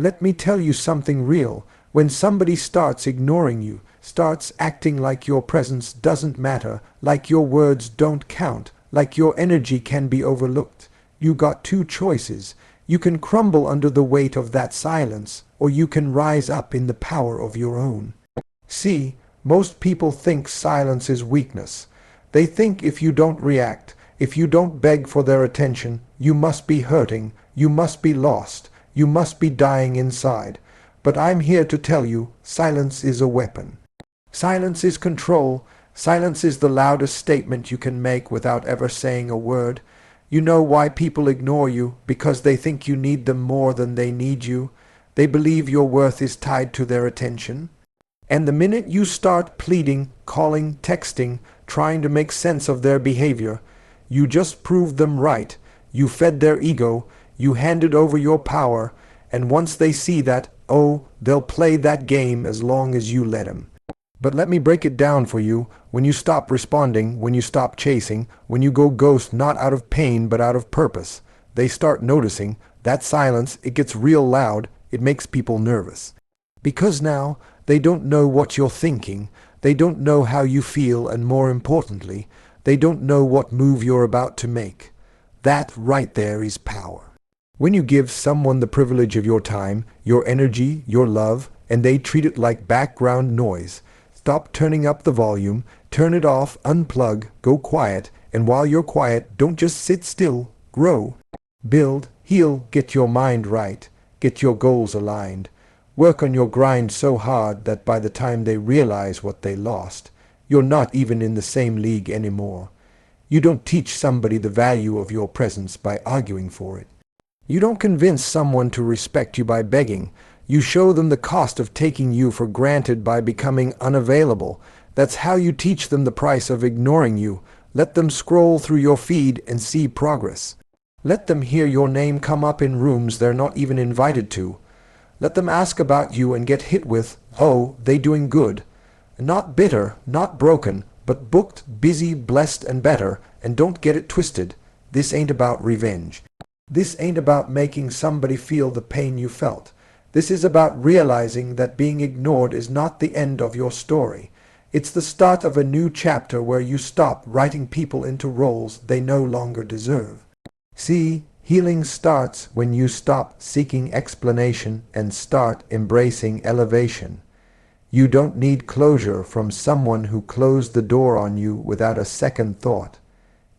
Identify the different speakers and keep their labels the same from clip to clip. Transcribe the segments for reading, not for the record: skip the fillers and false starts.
Speaker 1: Let me tell you something real. When somebody starts ignoring you, starts acting like your presence doesn't matter, like your words don't count, like your energy can be overlooked, you got two choices. You can crumble under the weight of that silence, or you can rise up in the power of your own. See, most people think silence is weakness. They think if you don't react, if you don't beg for their attention, you must be hurting, you must be lost, you must be dying inside. But I'm here to tell you, silence is a weapon. Silence is control. Silence is the loudest statement you can make without ever saying a word. You know why people ignore you? Because they think you need them more than they need you. They believe your worth is tied to their attention. And the minute you start pleading, calling, texting, trying to make sense of their behavior, you just proved them right. You fed their ego, you handed over your power, and once they see that, oh, they'll play that game as long as you let them. But let me break it down for you. When you stop responding, when you stop chasing, when you go ghost not out of pain but out of purpose, they start noticing that silence. It gets real loud. It makes people nervous. Because now they don't know what you're thinking. They don't know how you feel, and more importantly, they don't know what move you're about to make. That right there is power. When you give someone the privilege of your time, your energy, your love, and they treat it like background noise, stop turning up the volume, turn it off, unplug, go quiet, and while you're quiet, don't just sit still, grow. Build, heal, get your mind right, get your goals aligned. Work on your grind so hard that by the time they realize what they lost, you're not even in the same league anymore. You don't teach somebody the value of your presence by arguing for it. You don't convince someone to respect you by begging. You show them the cost of taking you for granted by becoming unavailable. That's how you teach them the price of ignoring you. Let them scroll through your feed and see progress. Let them hear your name come up in rooms they're not even invited to. Let them ask about you and get hit with, oh, they doing good. Not bitter, not broken, but booked, busy, blessed, and better. And don't get it twisted. This ain't about revenge. This ain't about making somebody feel the pain you felt. This is about realizing that being ignored is not the end of your story. It's the start of a new chapter where you stop writing people into roles they no longer deserve. See, healing starts when you stop seeking explanation and start embracing elevation. You don't need closure from someone who closed the door on you without a second thought.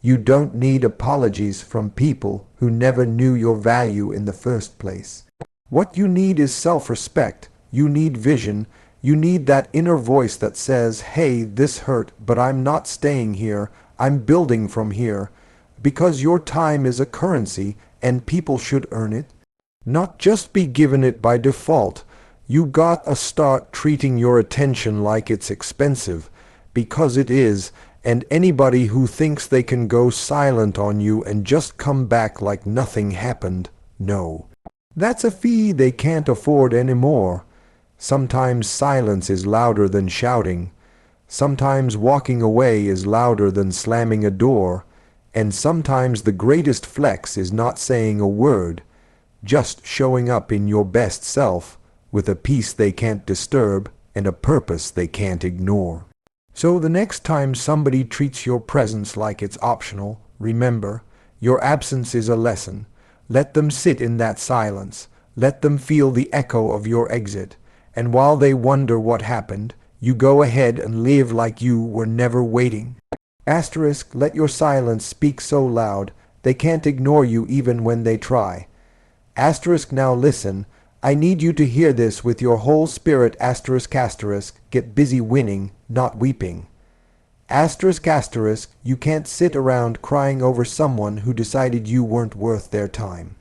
Speaker 1: You don't need apologies from people who never knew your value in the first place. What you need is self-respect. You need vision. You need that inner voice that says, hey, this hurt, but I'm not staying here. I'm building from here. Because your time is a currency and people should earn it. Not just be given it by default. You gotta start treating your attention like it's expensive, because it is. And anybody who thinks they can go silent on you and just come back like nothing happened, no. That's a fee they can't afford anymore. Sometimes silence is louder than shouting. Sometimes walking away is louder than slamming a door. And sometimes the greatest flex is not saying a word, just showing up in your best self with a peace they can't disturb and a purpose they can't ignore. So the next time somebody treats your presence like it's optional, remember, your absence is a lesson. Let them sit in that silence. Let them feel the echo of your exit. And while they wonder what happened, you go ahead and live like you were never waiting. Asterisk, let your silence speak so loud, they can't ignore you even when they try. Asterisk, now listen. I need you to hear this with your whole spirit. Asterisk, asterisk, get busy winning, not weeping. Asterisk, asterisk, you can't sit around crying over someone who decided you weren't worth their time.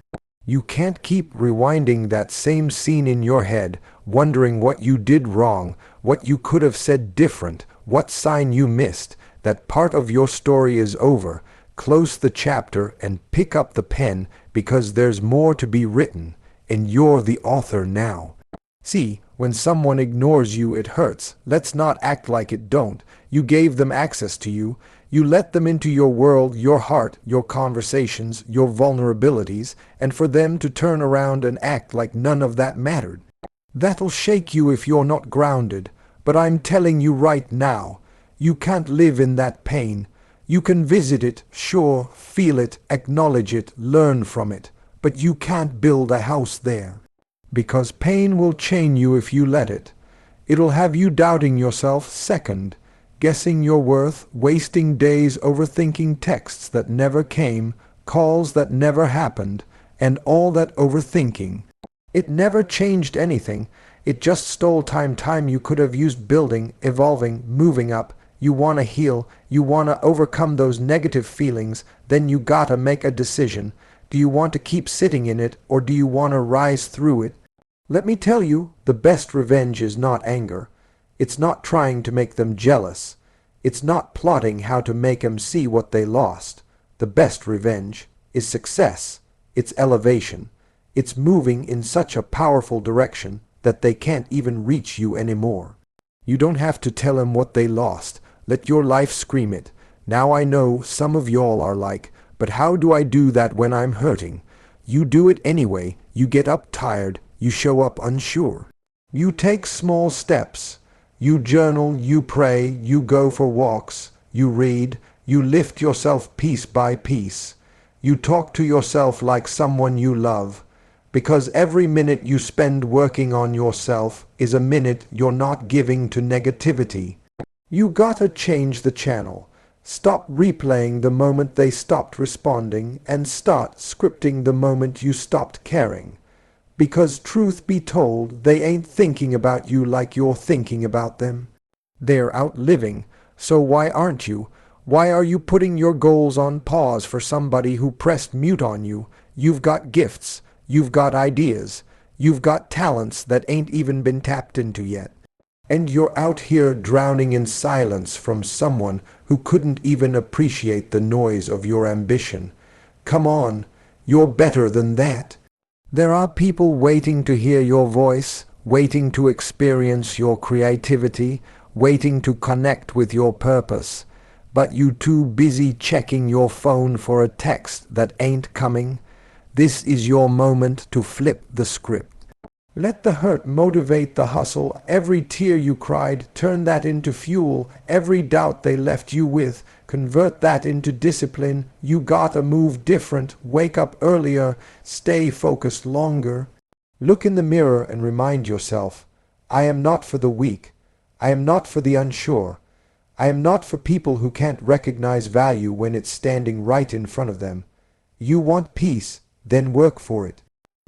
Speaker 1: You can't keep rewinding that same scene in your head, wondering what you did wrong, what you could have said different, what sign you missed. That part of your story is over. Close the chapter and pick up the pen, because there's more to be written. And you're the author now. See, when someone ignores you, it hurts. Let's not act like it don't. You gave them access to you. You let them into your world, your heart, your conversations, your vulnerabilities, and for them to turn around and act like none of that mattered. That'll shake you if you're not grounded, but I'm telling you right now, you can't live in that pain. You can visit it, sure, feel it, acknowledge it, learn from it, but you can't build a house there. Because pain will chain you if you let it. It'll have you doubting yourself second, guessing your worth, wasting days overthinking texts that never came, calls that never happened, and all that overthinking. It never changed anything. It just stole time you could have used building, evolving, moving up. You want to heal, you want to overcome those negative feelings, then you gotta make a decision. Do you want to keep sitting in it, or do you want to rise through it? Let me tell you, the best revenge is not anger. It's not trying to make them jealous. It's not plotting how to make them see what they lost. The best revenge is success. It's elevation. It's moving in such a powerful direction that they can't even reach you anymore. You don't have to tell them what they lost. Let your life scream it. Now I know some of y'all are like, but how do I do that when I'm hurting? You do it anyway. You get up tired. You show up unsure. You take small steps. You journal, you pray, you go for walks, you read, you lift yourself piece by piece. You talk to yourself like someone you love. Because every minute you spend working on yourself is a minute you're not giving to negativity. You gotta change the channel. Stop replaying the moment they stopped responding and start scripting the moment you stopped caring. Because truth be told, they ain't thinking about you like you're thinking about them. They're out living, so why aren't you? Why are you putting your goals on pause for somebody who pressed mute on you? You've got gifts, you've got ideas, you've got talents that ain't even been tapped into yet. And you're out here drowning in silence from someone who couldn't even appreciate the noise of your ambition. Come on, you're better than that. There are people waiting to hear your voice, waiting to experience your creativity, waiting to connect with your purpose. But you too busy checking your phone for a text that ain't coming. This is your moment to flip the script. Let the hurt motivate the hustle. Every tear you cried, turn that into fuel. Every doubt they left you with, convert that into discipline. You gotta move different, wake up earlier, stay focused longer. Look in the mirror and remind yourself, I am not for the weak. I am not for the unsure. I am not for people who can't recognize value when it's standing right in front of them. You want peace, then work for it.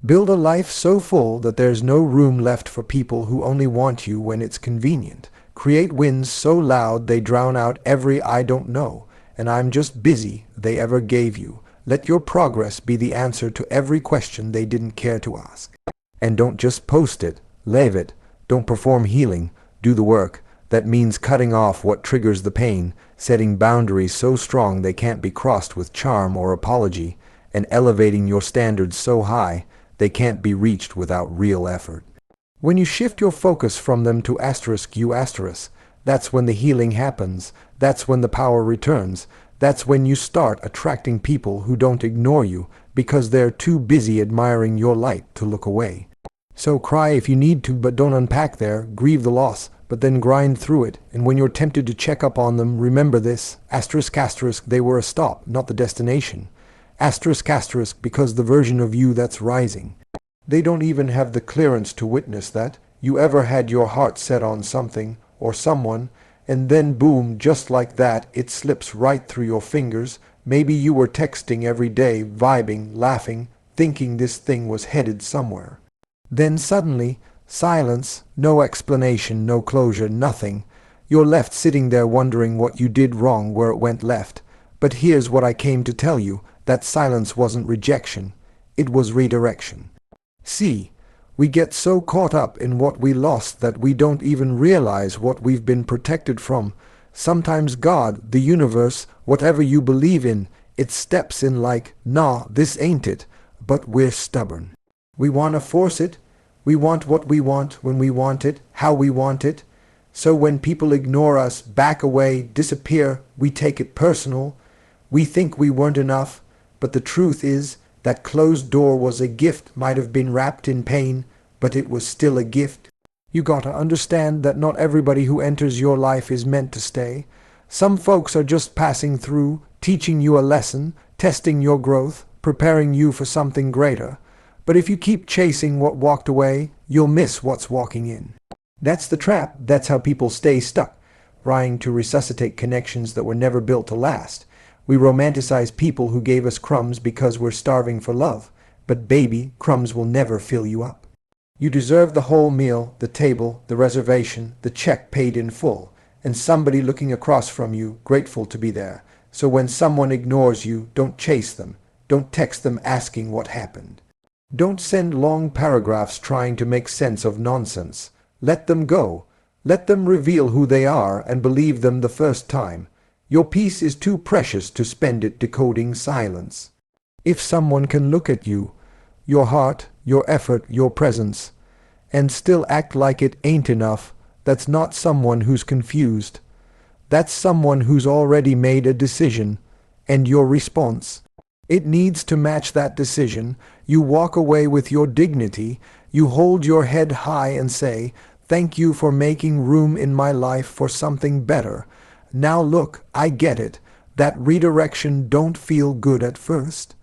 Speaker 1: Build a life so full that there's no room left for people who only want you when it's convenient. Create wins so loud they drown out every I don't know, and I'm just busy they ever gave you. Let your progress be the answer to every question they didn't care to ask. And don't just post it, live it. Don't perform healing, do the work. That means cutting off what triggers the pain, setting boundaries so strong they can't be crossed with charm or apology, and elevating your standards so high they can't be reached without real effort. When you shift your focus from them to you that's when the healing happens. That's when the power returns. That's when you start attracting people who don't ignore you because they're too busy admiring your light to look away. So cry if you need to, but don't unpack there. Grieve the loss, but then grind through it. And when you're tempted to check up on them, remember this, they were a stop, not the destination. Because the version of you that's rising. They don't even have the clearance to witness that. You ever had your heart set on something or someone, and then boom, just like that, it slips right through your fingers. Maybe you were texting every day, vibing, laughing, thinking this thing was headed somewhere. Then suddenly, silence, no explanation, no closure, nothing. You're left sitting there wondering what you did wrong, where it went left. But here's what I came to tell you. That silence wasn't rejection, it was redirection. See, we get so caught up in what we lost that we don't even realize what we've been protected from. Sometimes God, the universe, whatever you believe in, it steps in like, nah, this ain't it. But we're stubborn. We want to force it. We want what we want when we want it, how we want it. So when people ignore us, back away, disappear, we take it personal. We think we weren't enough, but the truth is that closed door was a gift, might have been wrapped in pain, but it was still a gift. You gotta understand that not everybody who enters your life is meant to stay. Some folks are just passing through, teaching you a lesson, testing your growth, preparing you for something greater. But if you keep chasing what walked away, you'll miss what's walking in. That's the trap. That's how people stay stuck, trying to resuscitate connections that were never built to last. We romanticize people who gave us crumbs because we're starving for love. But baby, crumbs will never fill you up. You deserve the whole meal, the table, the reservation, the check paid in full, and somebody looking across from you, grateful to be there. So when someone ignores you, don't chase them. Don't text them asking what happened. Don't send long paragraphs trying to make sense of nonsense. Let them go. Let them reveal who they are and believe them the first time. Your peace is too precious to spend it decoding silence. If someone can look at you, your heart, your effort, your presence, and still act like it ain't enough, that's not someone who's confused. That's someone who's already made a decision, and your response, it needs to match that decision. You walk away with your dignity, you hold your head high and say, "Thank you for making room in my life for something better. Now look, I get it. That redirection don't feel good at first.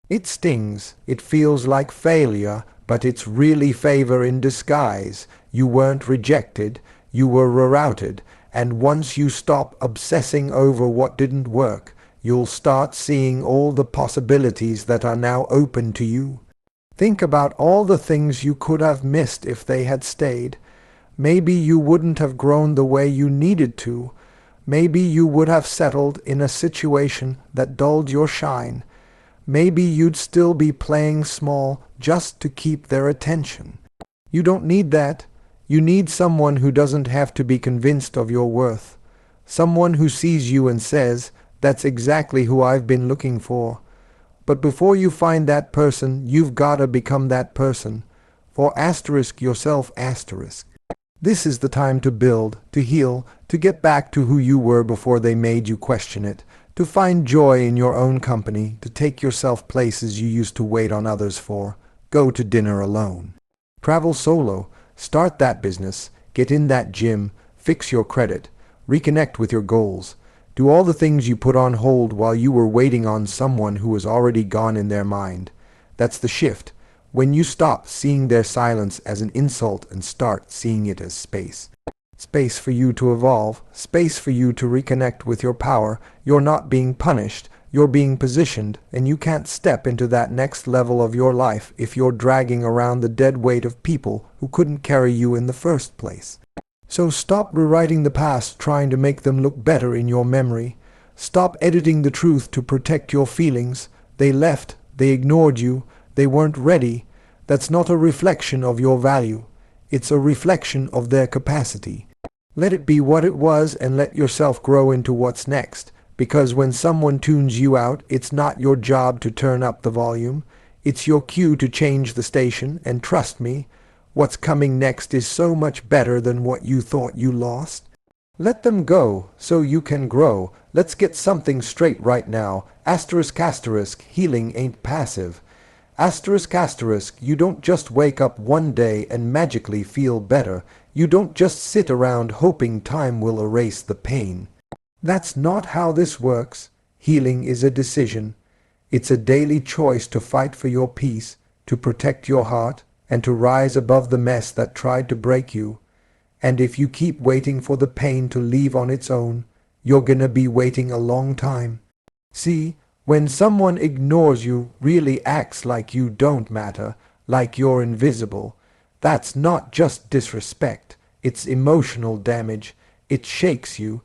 Speaker 1: It stings, it feels like failure, but it's really favor in disguise. You weren't rejected, you were rerouted, and once you stop obsessing over what didn't work, you'll start seeing all the possibilities that are now open to you. Think about all the things you could have missed if they had stayed. Maybe you wouldn't have grown the way you needed to. Maybe you would have settled in a situation that dulled your shine. Maybe you'd still be playing small just to keep their attention. You don't need that. You need someone who doesn't have to be convinced of your worth. Someone who sees you and says, "That's exactly who I've been looking for." But before you find that person, you've gotta become that person. For asterisk yourself asterisk. This is the time to build, to heal, to get back to who you were before they made you question it, to find joy in your own company, to take yourself places you used to wait on others for. Go to dinner alone. Travel solo. Start that business. Get in that gym. Fix your credit. Reconnect with your goals. Do all the things you put on hold while you were waiting on someone who was already gone in their mind. That's the shift. When you stop seeing their silence as an insult and start seeing it as space. Space for you to evolve, space for you to reconnect with your power. You're not being punished, you're being positioned, and you can't step into that next level of your life if you're dragging around the dead weight of people who couldn't carry you in the first place. So stop rewriting the past trying to make them look better in your memory. Stop editing the truth to protect your feelings. They left, they ignored you, they weren't ready. That's not a reflection of your value. It's a reflection of their capacity. Let it be what it was and let yourself grow into what's next. Because when someone tunes you out, it's not your job to turn up the volume. It's your cue to change the station, and trust me, what's coming next is so much better than what you thought you lost. Let them go so you can grow. Let's get something straight right now. Asterisk asterisk, healing ain't passive. Asterisk asterisk, you don't just wake up one day and magically feel better. You don't just sit around hoping time will erase the pain. That's not how this works. Healing is a decision. It's a daily choice to fight for your peace, to protect your heart, and to rise above the mess that tried to break you. And if you keep waiting for the pain to leave on its own, you're gonna be waiting a long time. See, when someone ignores you, really acts like you don't matter, like you're invisible, that's not just disrespect, it's emotional damage. It shakes you.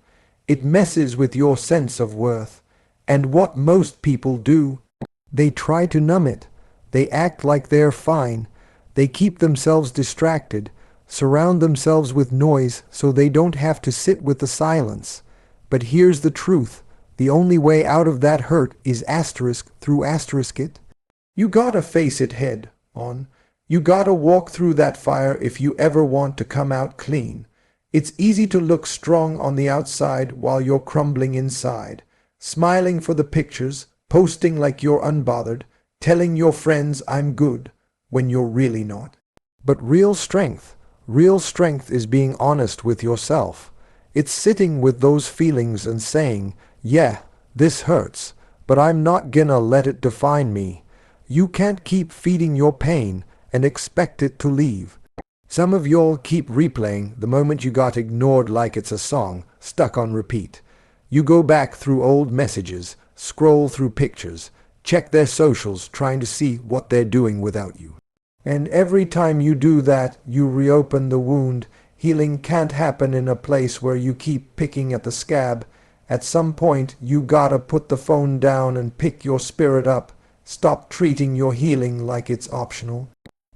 Speaker 1: It messes with your sense of worth. And what most people do, they try to numb it. They act like they're fine. They keep themselves distracted, surround themselves with noise so they don't have to sit with the silence. But here's the truth. The only way out of that hurt is asterisk through asterisk it. You gotta face it head on. You gotta walk through that fire if you ever want to come out clean. It's easy to look strong on the outside while you're crumbling inside, smiling for the pictures, posting like you're unbothered, telling your friends I'm good when you're really not. But real strength is being honest with yourself. It's sitting with those feelings and saying, yeah, this hurts, but I'm not gonna let it define me. You can't keep feeding your pain and expect it to leave. Some of y'all keep replaying the moment you got ignored like it's a song, stuck on repeat. You go back through old messages, scroll through pictures, check their socials trying to see what they're doing without you. And every time you do that, you reopen the wound. Healing can't happen in a place where you keep picking at the scab. At some point, you gotta put the phone down and pick your spirit up. Stop treating your healing like it's optional.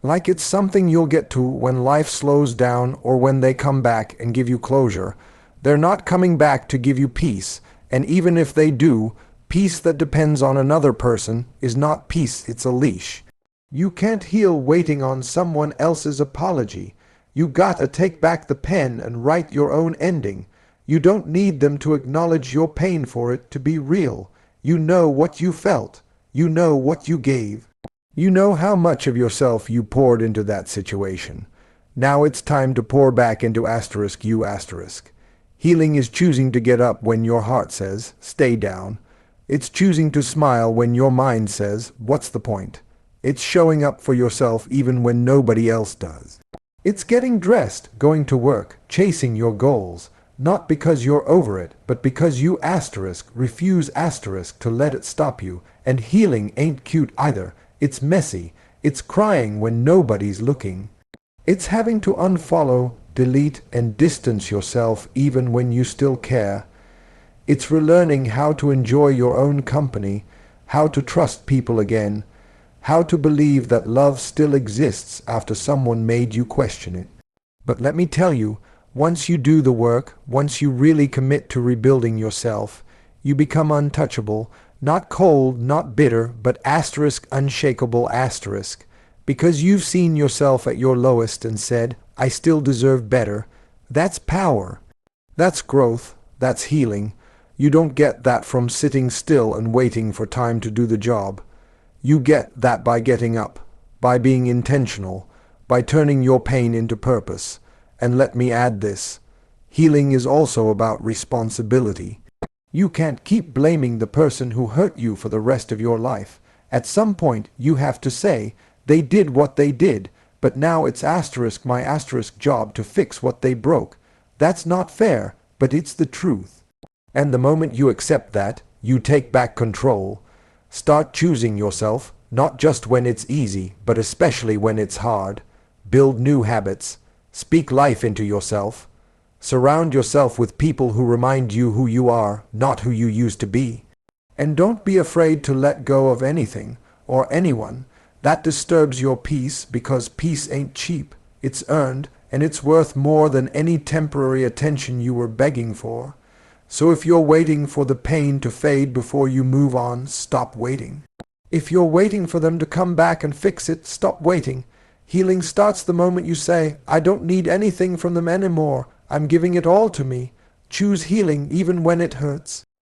Speaker 1: Like it's something you'll get to when life slows down or when they come back and give you closure. They're not coming back to give you peace, and even if they do, peace that depends on another person is not peace, it's a leash. You can't heal waiting on someone else's apology. You gotta take back the pen and write your own ending. You don't need them to acknowledge your pain for it to be real. You know what you felt. You know what you gave. You know how much of yourself you poured into that situation. Now it's time to pour back into you. Healing is choosing to get up when your heart says, stay down. It's choosing to smile when your mind says, what's the point? It's showing up for yourself even when nobody else does. It's getting dressed, going to work, chasing your goals, not because you're over it, but because you refuse to let it stop you. And healing ain't cute either. It's messy. It's crying when nobody's looking. It's having to unfollow, delete, and distance yourself even when you still care. It's relearning how to enjoy your own company, how to trust people again, how to believe that love still exists after someone made you question it. But let me tell you, once you do the work, once you really commit to rebuilding yourself, you become untouchable. Not cold, not bitter, but unshakable, because you've seen yourself at your lowest and said, I still deserve better. That's power. That's growth. That's healing. You don't get that from sitting still and waiting for time to do the job. You get that by getting up, by being intentional, by turning your pain into purpose. And let me add this. Healing is also about responsibility. You can't keep blaming the person who hurt you for the rest of your life. At some point, you have to say, they did what they did, but now it's my job to fix what they broke. That's not fair, but it's the truth. And the moment you accept that, you take back control. Start choosing yourself, not just when it's easy, but especially when it's hard. Build new habits. Speak life into yourself. Surround yourself with people who remind you who you are, not who you used to be. And don't be afraid to let go of anything or anyone that disturbs your peace, because peace ain't cheap. It's earned, and it's worth more than any temporary attention you were begging for. So if you're waiting for the pain to fade before you move on, stop waiting. If you're waiting for them to come back and fix it, stop waiting. Healing starts the moment you say, I don't need anything from them anymore. I'm giving it all to me. Choose healing even when it hurts.